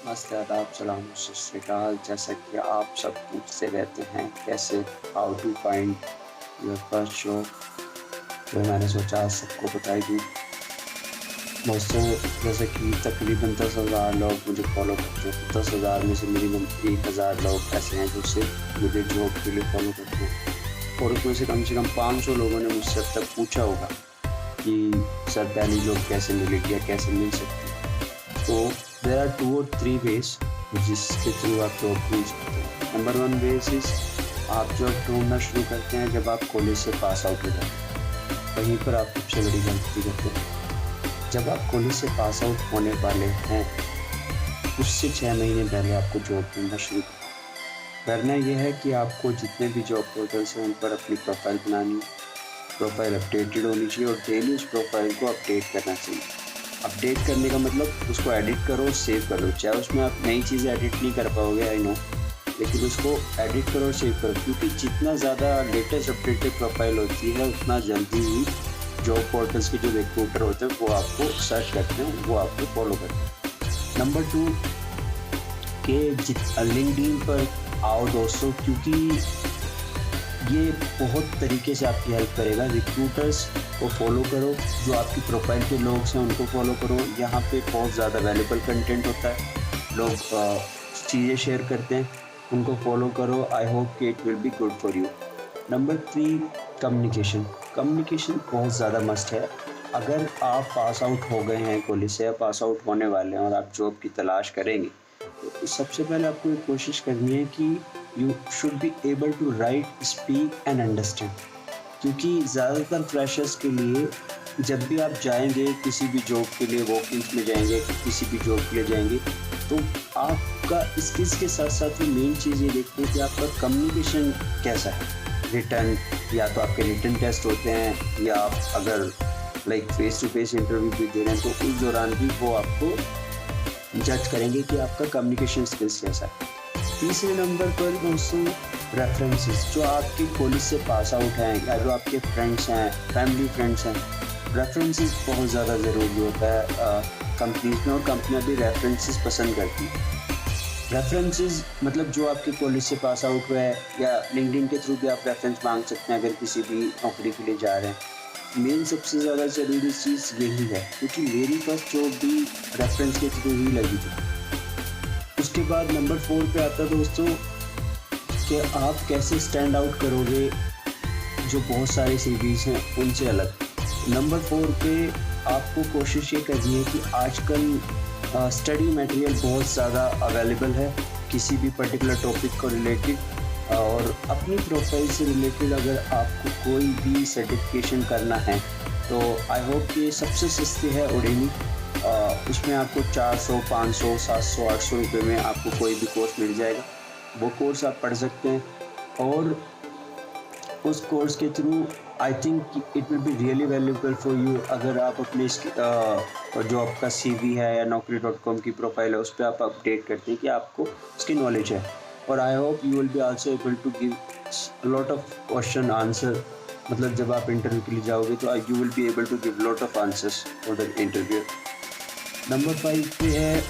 मस्त आदाब, सलाम, सत श्री अकाल। जैसा कि आप सब पूछते रहते हैं कैसे how to find your first job, तो मैंने सोचा आज सबको बता ही दूँ। दोस्तों, जैसे कि तकरीबन 10,000 लोग मुझे फॉलो करते हैं। 10,000 में से मिनिमम 1,000 लोग ऐसे हैं जो सिर्फ मुझे जॉब के लिए फॉलो करते हैं, और उसमें से कम 500 लोगों ने मुझसे अब तक पूछा होगा कि सर पहली जॉब कैसे मिलेगी या कैसे मिल सकती है। तो देयर आर 2 और 3 वेज जिसके थ्रू आप जॉब ढूंढ सकते हैं। नंबर 1 वेज इज आप जॉब ढूंढना शुरू करते हैं जब आप कॉलेज से पास आउट हो जाते हैं। वहीं पर आप सबसे बड़ी गलती करते हैं। जब आप कॉलेज से पास आउट होने वाले हैं उससे 6 महीने पहले आपको जॉब ढूंढना शुरू करना यह है कि आपको जितने भी जॉब पोर्टल्स हैं उन पर अपनी प्रोफाइल बनानी, प्रोफाइल अपडेटेड होनी चाहिए और डेली उस प्रोफाइल को अपडेट करना चाहिए। अपडेट करने का मतलब उसको एडिट करो, सेव करो। चाहे उसमें आप नई चीज़ें एडिट नहीं कर पाओगे, आई नो, लेकिन उसको एडिट करो, सेव करो, क्योंकि जितना ज़्यादा लेटेस्ट अपडेटेड प्रोफाइल होती है उतना जल्दी ही जॉब पोर्टल्स के जो रिक्रूटर होते हैं वो आपको सर्च करते हैं, वो आपको फॉलो करते हैं। नंबर 2 के लिंक्डइन पर आओ दोस्तों, क्योंकि ये बहुत तरीके से आपकी हेल्प करेगा। रिक्रूटर्स को फॉलो करो, जो आपकी प्रोफाइल के लोग हैं उनको फॉलो करो। यहाँ पे बहुत ज़्यादा वैल्यूबल कंटेंट होता है, लोग चीज़ें शेयर करते हैं, उनको फॉलो करो। आई होप कि it will be good for you. Number 3 communication बहुत ज़्यादा मस्ट है। अगर आप पास आउट हो गए हैं कॉलेज से या पास आउट होने वाले हैं और आप जॉब की तलाश करेंगे, तो सबसे पहले आपको ये कोशिश करनी है कि you should be able to write, speak and understand. क्योंकि ज़्यादातर फ्रेशर्स के लिए जब भी आप जाएंगे किसी भी जॉब के लिए, वॉक-इन्स में जाएंगे, किसी भी जॉब के लिए जाएंगे, तो आपका स्किल्स के साथ साथ में मेन चीज़ ये देखते हैं कि आपका कम्युनिकेशन कैसा है। रिटर्न, या तो आपके रिटर्न टेस्ट होते हैं, या आप अगर like face to face interview भी दे रहे हैं तो उस दौरान भी वो आपको जज करेंगे कि आपका कम्युनिकेशन स्किल्स कैसा है। तीसरे नंबर पर दोस्तों रेफरेंसेस, जो आपके कॉलेज से पास आउट हैं या जो आपके फ्रेंड्स हैं, फैमिली फ्रेंड्स हैं, रेफरेंसेस बहुत ज़्यादा ज़रूरी होता है कंपनीज में, और कंपनियाँ भी रेफरेंसेस पसंद करती हैं। रेफरेंसेस मतलब जो आपके कॉलेज से पास आउट हुआ है, या लिंक्डइन के थ्रू भी आप रेफरेंस मांग सकते हैं अगर किसी भी नौकरी के लिए जा रहे हैं। मेन सबसे ज़्यादा ज़रूरी चीज़ यही है, क्योंकि मेरी फर्स्ट जॉब भी रेफरेंस के थ्रू ही लगी थी। उसके बाद नंबर 4 पे आता है दोस्तों कि आप कैसे स्टैंड आउट करोगे जो बहुत सारे सीवीज हैं उनसे अलग। नंबर 4 पे आपको कोशिश ये करनी है कि आजकल स्टडी मटेरियल बहुत ज़्यादा अवेलेबल है किसी भी पर्टिकुलर टॉपिक को रिलेटेड, और अपनी प्रोफाइल से रिलेटेड अगर आपको कोई भी सर्टिफिकेशन करना है तो आई होप कि सबसे सस्ती है उडेमी। उसमें आपको 400, 500, 700, 800 रुपये में आपको कोई भी कोर्स मिल जाएगा। वो कोर्स आप पढ़ सकते हैं, और उस कोर्स के through I think it will be really valuable for you. अगर आप अपने जो आपका CV है या naukri.com की प्रोफाइल है उस पर आप अपडेट करते हैं कि आपको उसकी नॉलेज है, और I hope you will be also able to give lot of question answer. मतलब जब आप इंटरव्यू के लिए जाओगे तो you will be able to give lot of answers for the interview. Number 5 पे है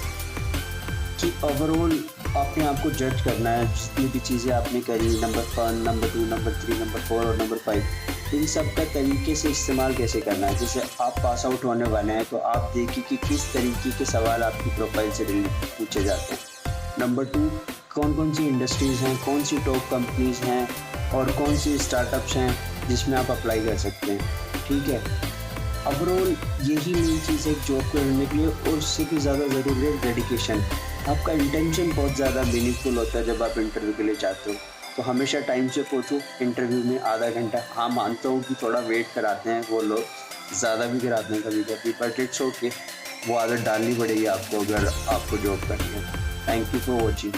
कि ओवरऑल आपने आपको जज करना है जितनी भी चीज़ें आपने करी, नंबर 1, नंबर 2, नंबर 3, नंबर 4 और नंबर 5, इन सब का तरीके से इस्तेमाल कैसे करना है। जैसे आप पास आउट होने वाले हैं तो आप देखिए कि किस तरीके के सवाल आपकी प्रोफाइल से रिलेटेड पूछे जाते हैं। नंबर 2, कौन कौन सी इंडस्ट्रीज़ हैं, कौन सी टॉप कंपनीज़ हैं और कौन सी स्टार्टअप्स हैं जिसमें आप अप्लाई कर सकते हैं। ठीक है, ओवरऑल यही मेन चीज़ है जॉब को ढूंढने के लिए, और उससे भी ज़्यादा ज़रूरी है डेडिकेशन। आपका इंटेंशन बहुत ज़्यादा मीनिंगफुल होता है जब आप इंटरव्यू के लिए जाते हो, तो हमेशा टाइम से पहुंचो। इंटरव्यू में आधा घंटा, हाँ मानता हूँ कि थोड़ा वेट कराते हैं वो लोग, ज़्यादा भी कराते हैं कभी कभी, बट इट्स ओके, वो आदत डालनी पड़ेगी आपको अगर आपको जॉब करनी है। Thank you for watching.